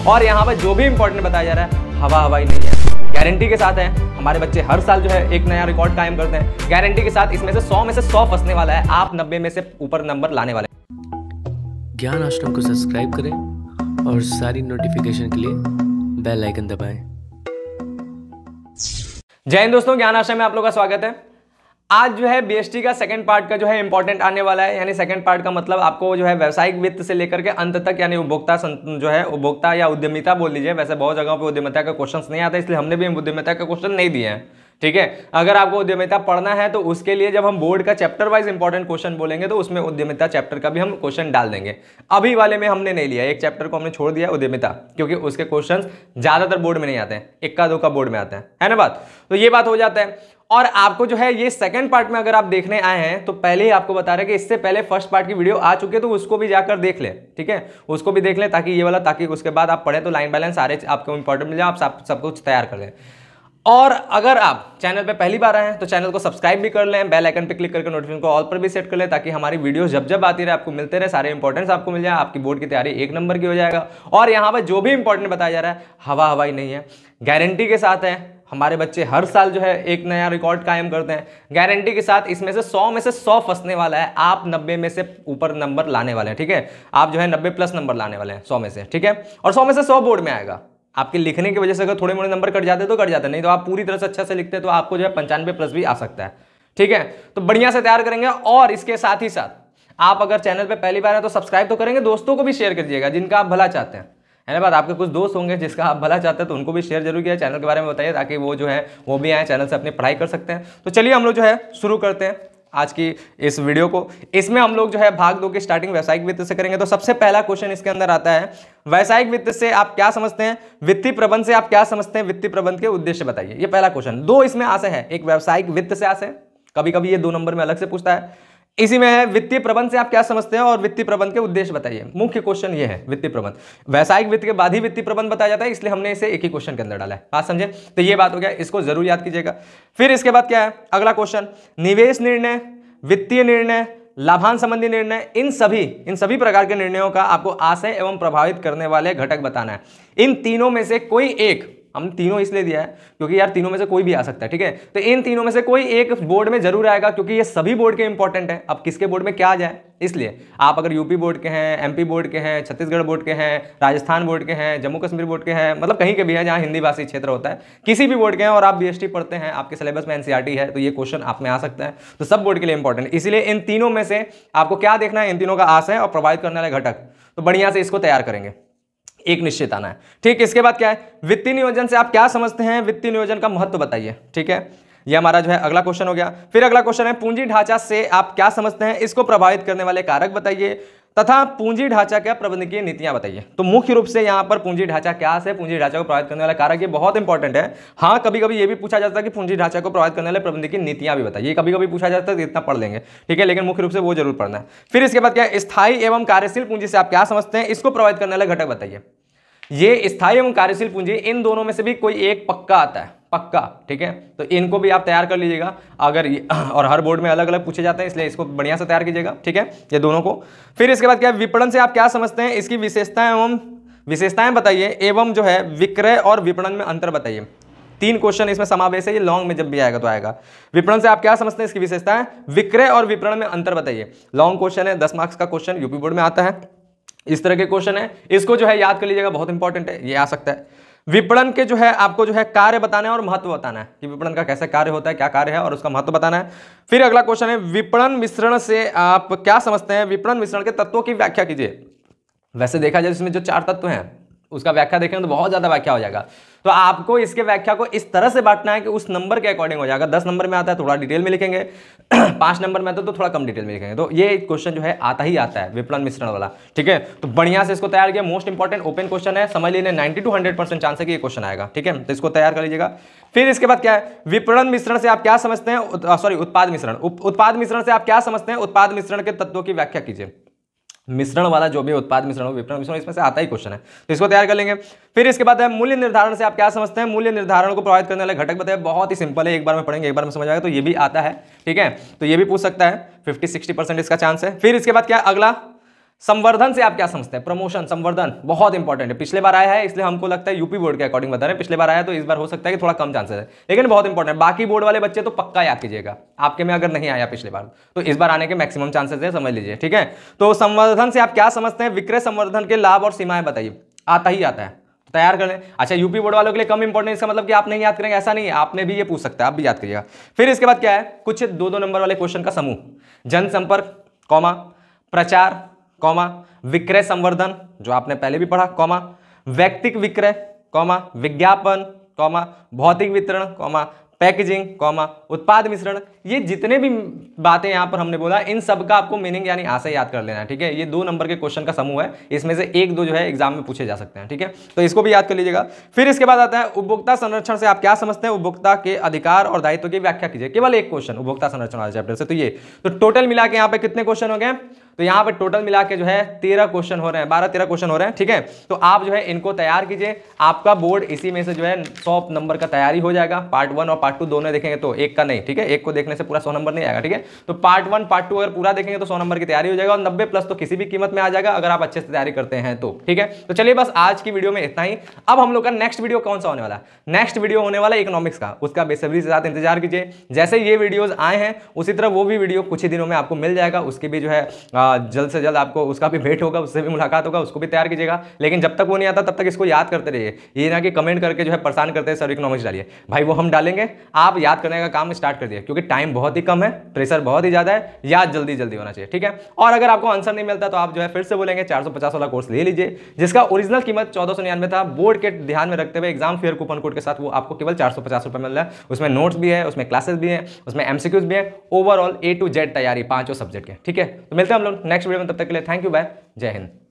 और यहाँ पर जो भी इंपॉर्टेंट बताया जा रहा है हवाई नहीं है, गारंटी के साथ है। हमारे बच्चे हर साल जो है एक नया रिकॉर्ड कायम करते हैं गारंटी के साथ। इसमें से 100 में से 100 फंसने वाला है, आप 90 में से ऊपर नंबर लाने वाले हैं। ज्ञान आश्रम को सब्सक्राइब करें और सारी नोटिफिकेशन के लिए बेल आइकन दबाएं। जय हिंद दोस्तों, ज्ञान आश्रम में आप लोगों का स्वागत है। आज जो है बीएसटी का सेकंड पार्ट का जो है इंपॉर्टेंट आने वाला है। यानी सेकंड पार्ट का मतलब आपको जो है व्यावसायिक वित्त से लेकर के अंत तक, यानी उपभोक्ता जो है उपभोक्ता या उद्यमिता बोल लीजिए। वैसे बहुत जगहों पे उद्यमिता का क्वेश्चंस नहीं आता, इसलिए हमने भी उद्यमिता का क्वेश्चन नहीं दिए हैं। ठीक है, अगर आपको उद्यमिता पढ़ना है तो उसके लिए जब हम बोर्ड का चैप्टर वाइज इंपॉर्टेंट क्वेश्चन बोलेंगे तो उसमें उद्यमिता चैप्टर का भी हम क्वेश्चन डाल देंगे। अभी वाले में हमने नहीं लिया, एक चैप्टर को हमने छोड़ दिया उद्यमिता, क्योंकि उसके क्वेश्चन ज्यादातर बोर्ड में नहीं आते हैं, इक्का दुक्का बोर्ड में आते हैं, है ना बात। तो ये बात हो जाता है। और आपको जो है ये सेकंड पार्ट में अगर आप देखने आए हैं तो पहले ही आपको बता रहे हैं कि इससे पहले फर्स्ट पार्ट की वीडियो आ चुकी है, तो उसको भी जाकर देख ले। ठीक है, उसको भी देख ले ताकि ये वाला, ताकि उसके बाद आप पढ़े तो लाइन बाय लाइन सारे आपको इंपॉर्टेंट मिल जाए, आप सब कुछ तैयार कर लें। और अगर आप चैनल पे पहली बार आए हैं तो चैनल को सब्सक्राइब भी कर लें, बेल आइकन पे क्लिक करके नोटिफिकेशन को ऑल पर भी सेट कर लें, ताकि हमारी वीडियोस जब जब आती रहे आपको मिलते रहे, सारे इंपॉर्टेंस आपको मिल जाए, आपकी बोर्ड की तैयारी एक नंबर की हो जाएगा। और यहाँ पर जो भी इंपॉर्टेंट बताया जा रहा है हवाई नहीं है, गारंटी के साथ है। हमारे बच्चे हर साल जो है एक नया रिकॉर्ड कायम करते हैं गारंटी के साथ। इसमें से 100 में से 100 फंसने वाला है, आप 90 में से ऊपर नंबर लाने वाले हैं। ठीक है, आप जो है 90 प्लस नंबर लाने वाले हैं 100 में से। ठीक है, और 100 में से 100 बोर्ड में आएगा। आपके लिखने की वजह से अगर थोड़े मोड़े नंबर कट जाते तो कट जाते, नहीं तो आप पूरी तरह से अच्छा से लिखते तो आपको जो है 95 प्लस भी आ सकता है। ठीक है, तो बढ़िया से तैयार करेंगे। और इसके साथ ही साथ आप अगर चैनल पे पहली बार है तो सब्सक्राइब तो करेंगे, दोस्तों को भी शेयर कर दीजिएगा जिनका आप भला चाहते हैं, है ना बात। आपके कुछ दोस्त होंगे जिसका आप भला चाहते हैं तो उनको भी शेयर जरूर किया, चैनल के बारे में बताइए, ताकि वो जो है वो भी आए चैनल से अपनी पढ़ाई कर सकते हैं। तो चलिए हम लोग जो है शुरू करते हैं आज की इस वीडियो को। इसमें हम लोग जो है भाग 2 की स्टार्टिंग व्यावसायिक वित्त से करेंगे। तो सबसे पहला क्वेश्चन इसके अंदर आता है, व्यावसायिक वित्त से आप क्या समझते हैं, वित्तीय प्रबंध से आप क्या समझते हैं, वित्तीय प्रबंध के उद्देश्य बताइए। ये पहला क्वेश्चन। 2 इसमें आशय है, एक व्यावसायिक वित्त से आशय, कभी कभी ये 2 नंबर में अलग से पूछता है। इसी में है वित्तीय प्रबंध से आप क्या समझते हैं और वित्तीय प्रबंध के उद्देश्य बताइए। मुख्य क्वेश्चन ये है वित्तीय प्रबंध। व्यावसायिक वित्त के बाद ही वित्तीय प्रबंध बताया जाता है, इसलिए हमने इसे एक ही क्वेश्चन के अंदर डाला है। बात समझे? तो ये बात हो गया, इसको जरूर याद कीजिएगा। फिर इसके बाद क्या है अगला क्वेश्चन, निवेश निर्णय, वित्तीय निर्णय, लाभांश संबंधी निर्णय, इन सभी प्रकार के निर्णयों का आपको आशय एवं प्रभावित करने वाले घटक बताना है। इन तीनों में से कोई एक, हम तीनों इसलिए दिया है क्योंकि यार तीनों में से कोई भी आ सकता है। ठीक है, तो इन तीनों में से कोई एक बोर्ड में जरूर आएगा, क्योंकि ये सभी बोर्ड के इंपॉर्टेंट है। अब किसके बोर्ड में क्या आ जाए, इसलिए आप अगर यूपी बोर्ड के हैं, एमपी बोर्ड के हैं, छत्तीसगढ़ बोर्ड के हैं, राजस्थान बोर्ड के हैं, जम्मू कश्मीर बोर्ड के हैं, मतलब कहीं के भी है जहां हिंदी भाषी क्षेत्र होता है, किसी भी बोर्ड के हैं और आप बीएसटी पढ़ते हैं, आपके सिलेबस में एनसीईआरटी है, तो ये क्वेश्चन आप में आ सकता है। तो सब बोर्ड के लिए इंपॉर्टेंट है, इसलिए इन तीनों में से आपको क्या देखना है, इन तीनों का आशय और प्रभावित करने वाले घटक। तो बढ़िया से इसको तैयार करेंगे, एक निश्चित आना है। ठीक, इसके बाद क्या है, वित्तीय नियोजन से आप क्या समझते हैं, वित्तीय नियोजन का महत्व बताइए। ठीक है, ये हमारा जो है अगला क्वेश्चन हो गया। फिर अगला क्वेश्चन है, पूंजी ढांचा से आप क्या समझते हैं, इसको प्रभावित करने वाले कारक बताइए, तथा पूंजी ढांचा क्या प्रबंधकीय नीतियां बताइए। तो मुख्य रूप से यहां पर पूंजी ढांचा क्या है, पूंजी ढांचा को प्रभावित करने वाला कारक, ये बहुत इंपॉर्टेंट है। हाँ, कभी कभी ये भी पूछा जाता है कि पूंजी ढांचा को प्रभावित करने वाले प्रबंधकीय नीतियां भी बताइए, कभी कभी पूछा जाता है, इतना पढ़ लेंगे। ठीक है, लेकिन मुख्य रूप से वो जरूर पढ़ना है। फिर इसके बाद क्या है, स्थायी एवं कार्यशील पूंजी से आप क्या समझते हैं, इसको प्रभावित करने वाले घटक बताइए। ये स्थायी एवं कार्यशील पूंजी, इन दोनों में से भी कोई एक पक्का आता है, पक्का। ठीक है, तो इनको भी आप तैयार कर लीजिएगा अगर और हर बोर्ड में अलग अलग पूछे जाते हैं, इसलिए इसको बढ़िया से तैयार कीजिएगा। ठीक है, ये दोनों को। फिर इसके बाद क्या, विपणन से आप क्या समझते हैं, इसकी विशेषताएं बताइए, एवं जो है विक्रय और विपणन में अंतर बताइए। 3 क्वेश्चन इसमें समावेश है, ये लॉन्ग में जब भी आएगा तो आएगा। विपणन से आप क्या समझते हैं, इसकी विशेषताएं, विक्रय और विपणन में अंतर बताइए। लॉन्ग क्वेश्चन है, 10 मार्क्स का क्वेश्चन यूपी बोर्ड में आता है, इस तरह के क्वेश्चन है, इसको जो है याद कर लीजिएगा, बहुत इंपॉर्टेंट है, ये आ सकता है। विपणन के जो है आपको जो है कार्य बताना है और महत्व बताना है कि विपणन का कैसे कार्य होता है, क्या कार्य है और उसका महत्व बताना है। फिर अगला क्वेश्चन है, विपणन मिश्रण से आप क्या समझते हैं, विपणन मिश्रण के तत्वों की व्याख्या कीजिए। वैसे देखा जाए इसमें जो 4 तत्व हैं उसका व्याख्या देखेंगे तो बहुत ज्यादा व्याख्या हो जाएगा, तो आपको इसके व्याख्या को इस तरह से बांटना है कि उस नंबर के अकॉर्डिंग हो जाएगा। 10 नंबर में आता है थोड़ा डिटेल में लिखेंगे, 5 नंबर में आता है तो थोड़ा कम डिटेल में लिखेंगे। तो ये क्वेश्चन जो है आता ही आता है विपणन मिश्रण वाला। ठीक है, तो बढ़िया से इसको तैयार किया, मोस्ट इंपॉर्टेंट ओपन क्वेश्चन है, समझ लीजिए 90 to 100% चांस है कि ये क्वेश्चन आएगा। ठीक है, तो इसको तैयार कर लीजिएगा। फिर इसके बाद क्या है, विपणन मिश्रण से आप क्या समझते हैं, उत्पाद मिश्रण, उत्पाद मिश्रण से आप क्या समझते हैं, उत्पाद मिश्रण के तत्वों की व्याख्या कीजिए। मिश्रण वाला जो भी उत्पाद मिश्रण हो, विपणन मिश्रण, इसमें से आता ही क्वेश्चन है, तो इसको तैयार कर लेंगे। फिर इसके बाद है मूल्य निर्धारण से आप क्या समझते हैं, मूल्य निर्धारण को प्रभावित करने वाले घटक बताइए। बहुत ही सिंपल है, एक बार में पढ़ेंगे एक बार में समझ आएगा, तो ये भी आता है। ठीक है, तो ये भी पूछ सकता है, 50-60% इसका चांस है। फिर इसके बाद क्या है, अगला संवर्धन से आप क्या समझते हैं? प्रमोशन, संवर्धन बहुत इंपॉर्टेंट है, पिछले बार आया है इसलिए हमको लगता है यूपी बोर्ड के अकॉर्डिंग बता रहे हैं, पिछले बार आया तो इस बार हो सकता है कि थोड़ा कम चांसेस है, लेकिन बहुत इंपॉर्टेंट है। बाकी बोर्ड वाले बच्चे तो पक्का याद कीजिएगा, आपके में अगर नहीं आया पिछले बार तो इस बार आने के मैक्सिमम चांसेस है, समझ लीजिए, ठीक है। तो संवर्धन से आप क्या समझते हैं? विक्रय संवर्धन के लाभ और सीमाएं बताइए। आता ही आता है, तैयार कर लें। अच्छा, यूपी बोर्ड वालों के लिए कम इंपॉर्टेंट, इसका मतलब कि आप नहीं याद करेंगे ऐसा नहीं है, आपने भी ये पूछ सकते हैं, आप भी याद करिएगा। फिर इसके बाद क्या है? कुछ 2-2 नंबर वाले क्वेश्चन का समूह, जनसंपर्क, कॉमा, प्रचार, कॉमा, विक्रय संवर्धन जो आपने पहले भी पढ़ा, कॉमा, व्यक्तिक विक्रय, कॉमा, विज्ञापन, कॉमा, भौतिक वितरण, कॉमा, पैकेजिंग, कॉमा, उत्पाद मिश्रण। ये जितने भी बातें यहां पर हमने बोला, इन सब का आपको मीनिंग यानी आशय याद कर लेना है, ठीक है। ये 2 नंबर के क्वेश्चन का समूह है, इसमें से 1-2 जो है एग्जाम में पूछे जा सकते हैं, ठीक है, तो इसको भी याद कर लीजिएगा। फिर इसके बाद आता है उपभोक्ता संरक्षण से आप क्या समझते हैं? उपभोक्ता के अधिकार और दायित्व की व्याख्या कीजिए। केवल एक क्वेश्चन उपभोक्ता संरक्षण वाले चैप्टर से। तो ये तो टोटल मिला के यहाँ पे कितने क्वेश्चन हो गए? तो यहाँ पे टोटल मिला के जो है 13 क्वेश्चन हो रहे हैं, 12-13 क्वेश्चन हो रहे हैं, ठीक है। तो आप जो है इनको तैयार कीजिए, आपका बोर्ड इसी में से जो है 100 नंबर का तैयारी हो जाएगा। पार्ट 1 और पार्ट 2 दोनों देखेंगे तो एक का नहीं, ठीक है, एक को देखने से पूरा 100 नंबर नहीं आएगा, ठीक है। तो पार्ट 1 पार्ट 2 अगर पूरा देखेंगे तो 100 नंबर की तैयारी हो जाएगा, और 90+ तो किसी भी कीमत में आ जाएगा अगर आप अच्छे से तैयारी करते हैं तो, ठीक है। तो चलिए बस आज की वीडियो में इतना ही। अब हम लोग का नेक्स्ट वीडियो कौन सा होने वाला है? नेक्स्ट वीडियो होने वाला है इकोनॉमिक्स का, उसका बेसब्री के साथ इंतजार कीजिए। जैसे ये वीडियोज आए हैं उसी तरह वो भी वीडियो कुछ ही दिनों में आपको मिल जाएगा, उसकी भी जो है जल्द से जल्द आपको उसका भी भेंट होगा, उससे भी मुलाकात होगा, उसको भी तैयार कीजिएगा। लेकिन जब तक वो नहीं आता तब तक इसको याद करते रहिए, ये ना कि कमेंट करके जो है परेशान करते हैं सर इकोनॉमिक्स डालिए, भाई वो हम डालेंगे, आप याद करने का काम स्टार्ट कर दिए, क्योंकि टाइम बहुत ही कम है, प्रेशर बहुत ही ज्यादा है, याद जल्दी जल्दी होना चाहिए, ठीक है। और अगर आपको आंसर नहीं मिलता तो आप जो है फिर से बोलेंगे 450 वाला कोर्स ले लीजिए, जिसका ओरिजिनल कीमत 1499 था। बोर्ड के ध्यान में रखते हुए एग्जाम फेयर कूपन कोड के साथ वो आपको केवल 450 रुपए मिल रहा है। उसमें नोट्स भी है, उसमें क्लासेस भी है, उसमें एमसीक्यूज भी है, ओवरऑल A to Z तैयारी 5 सब्जेक्ट के, ठीक है। तो मिलते हैं हम लोग नेक्स्ट वीडियो में, तब तक के लिए थैंक यू, बाय, जय हिंद।